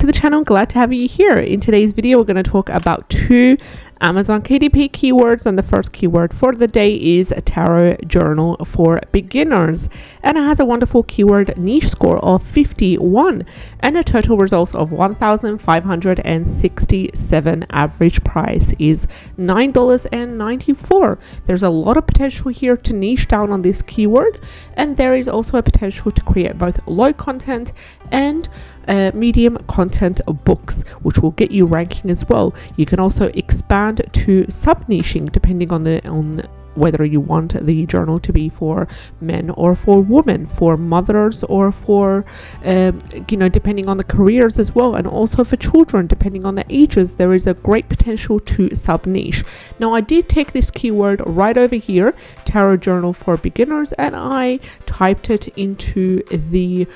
to the channel. Glad to have you here. In today's video, we're going to talk about two Amazon KDP keywords, and the first keyword for the day is Tarot Journal for Beginners, and it has a wonderful keyword niche score of 51 and a total results of 1,567. Average price is $9.94. There's a lot of potential here to niche down on this keyword, and there is also a potential to create both low content and medium content books, which will get you ranking as well. You can also expand to sub niching depending on whether you want the journal to be for men or for women, for mothers, or for depending on the careers as well, and also for children depending on the ages. There is a great potential to sub niche. Now, I did take this keyword right over here, Tarot Journal for Beginners, and I typed it into the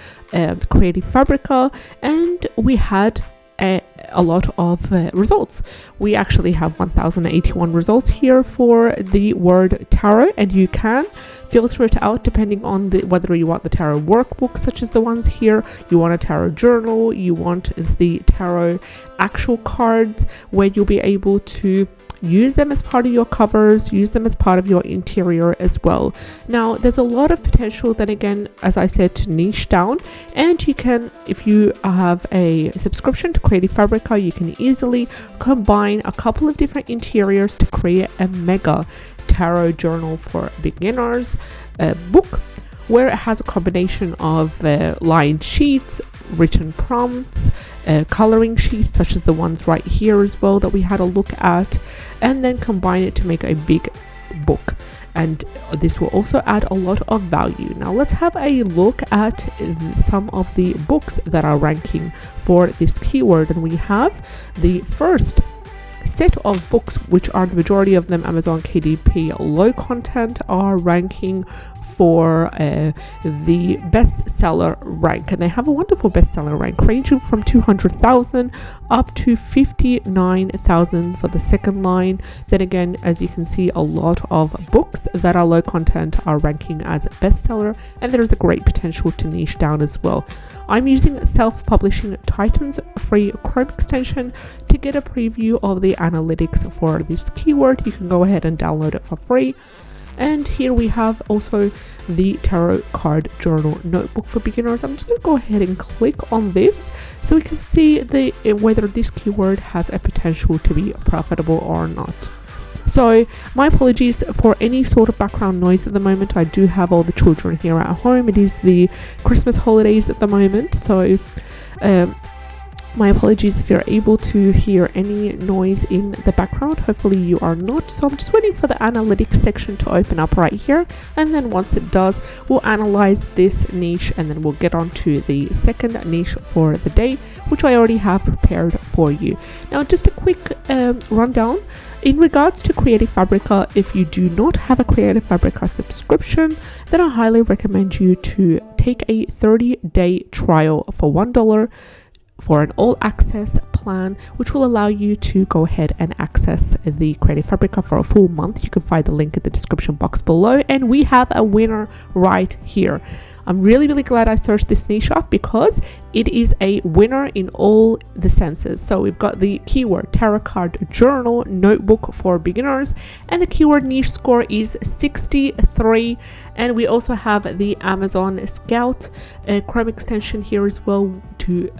Creative Fabrica, and we had a lot of results. We actually have 1081 results here for the word tarot, and you can filter it out depending on whether you want the tarot workbook such as the ones here, you want a tarot journal, you want the tarot actual cards where you'll be able to use them as part of your covers, use them as part of your interior as well. Now, there's a lot of potential then again, as I said, to niche down, and you can, if you have a subscription to Creative Fabrica, you can easily combine a couple of different interiors to create a mega Tarot Journal for Beginners book, where it has a combination of lined sheets, written prompts, coloring sheets such as the ones right here as well that we had a look at, and then combine it to make a big book. And this will also add a lot of value. Now let's have a look at some of the books that are ranking for this keyword, and we have the first set of books, which are the majority of them Amazon KDP low content, are ranking for the bestseller rank, and they have a wonderful bestseller rank ranging from 200,000 up to 59,000 for the second line. Then again, as you can see, a lot of books that are low content are ranking as bestseller, and there is a great potential to niche down as well. I'm using Self-Publishing Titan's free Chrome extension to get a preview of the analytics for this keyword. You can go ahead and download it for free. And here we have also the Tarot Card Journal Notebook for Beginners. I'm just going to go ahead and click on this so we can see whether this keyword has a potential to be profitable or not. So my apologies for any sort of background noise at the moment. I do have all the children here at home. It is the Christmas holidays at the moment, so my apologies if you're able to hear any noise in the background. Hopefully you are not. So I'm just waiting for the analytics section to open up right here, and then once it does, we'll analyze this niche, and then we'll get on to the second niche for the day, which I already have prepared for you. Now, just a quick rundown in regards to Creative Fabrica. If you do not have a Creative Fabrica subscription, then I highly recommend you to take a 30-day trial for $1 for an all access plan, which will allow you to go ahead and access the Creative Fabrica for a full month. You can find the link in the description box below, and we have a winner right here. I'm really glad I searched this niche up because it is a winner in all the senses. So we've got the keyword Tarot Card Journal Notebook for Beginners, and the keyword niche score is 63, and we also have the Amazon Scout Chrome extension here as well to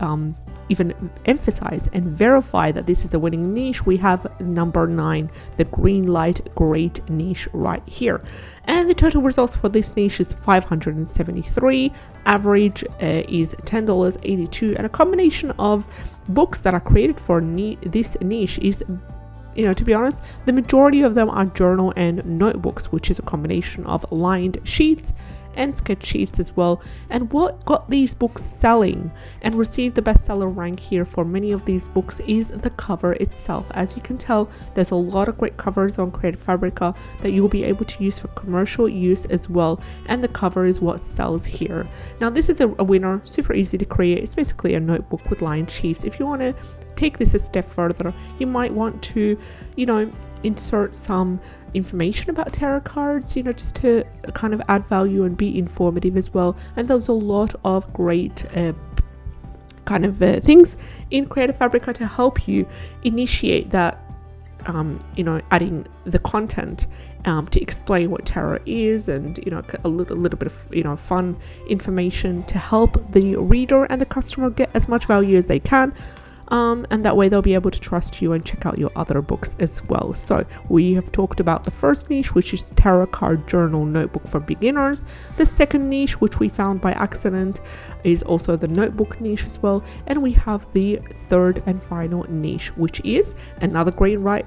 even emphasize and verify that this is a winning niche. We have number 9, the green light great niche right here, and the total results for this niche is 573. Average is $10.82, and a combination of books that are created for this niche is, to be honest, the majority of them are journal and notebooks, which is a combination of lined sheets and sketch sheets as well. And what got these books selling and received the bestseller rank here for many of these books is the cover itself. As you can tell, there's a lot of great covers on Creative Fabrica that you'll be able to use for commercial use as well, and the cover is what sells here. Now, this is a winner, super easy to create. It's basically a notebook with lined sheets. If you want to take this a step further, you might want to insert some information about tarot cards, just to kind of add value and be informative as well. And there's a lot of great kind of things in Creative Fabrica to help you initiate that, adding the content to explain what tarot is, and a little bit of fun information to help the reader and the customer get as much value as they can. And that way they'll be able to trust you and check out your other books as well. So we have talked about the first niche, which is tarot card journal notebook for beginners. The second niche, which we found by accident, is also the notebook niche as well. And we have the third and final niche, which is another green light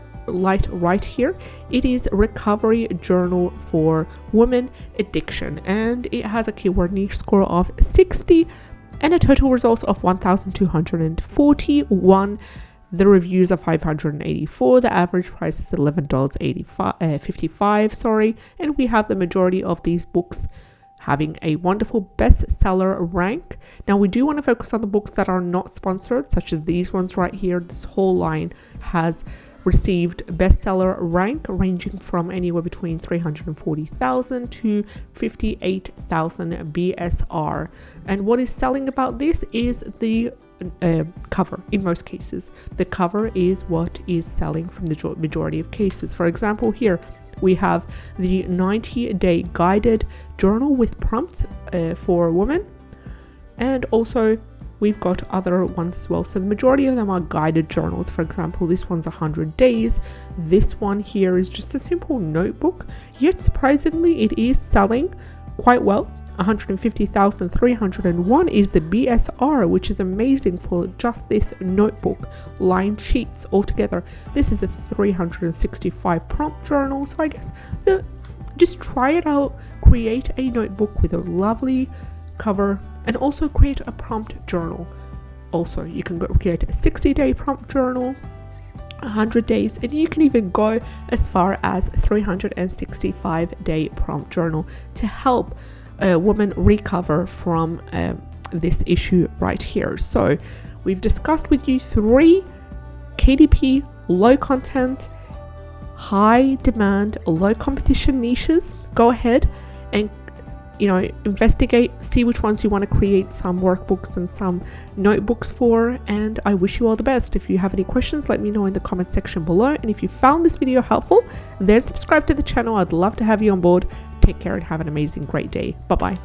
right here. It is recovery journal for women addiction, and it has a keyword niche score of 60 and a total results of 1,241. The reviews are 584. The average price is $11.55, and we have the majority of these books having a wonderful bestseller rank. Now we do want to focus on the books that are not sponsored, such as these ones right here. This whole line has received bestseller rank ranging from anywhere between 340,000 to 58,000 BSR. And what is selling about this is the cover. In most cases, the cover is what is selling from the majority of cases. For example, here we have the 90-day guided journal with prompts for women, and also we've got other ones as well. So the majority of them are guided journals. For example, this one's 100 days. This one here is just a simple notebook, yet surprisingly it is selling quite well. 150,301 is the BSR, which is amazing for just this notebook. Lined sheets altogether. This is a 365 prompt journal. So I guess just try it out. Create a notebook with a lovely cover, and also create a prompt journal. Also, you can create a 60-day prompt journal, 100 days, and you can even go as far as 365-day prompt journal to help women recover from this issue right here. So we've discussed with you 3 KDP, low content, high demand, low competition niches. Go ahead and investigate, see which ones you want to create some workbooks and some notebooks for, and I wish you all the best. If you have any questions, let me know in the comment section below, and if you found this video helpful, then subscribe to the channel. I'd love to have you on board. Take care and have an amazing, great day. Bye bye.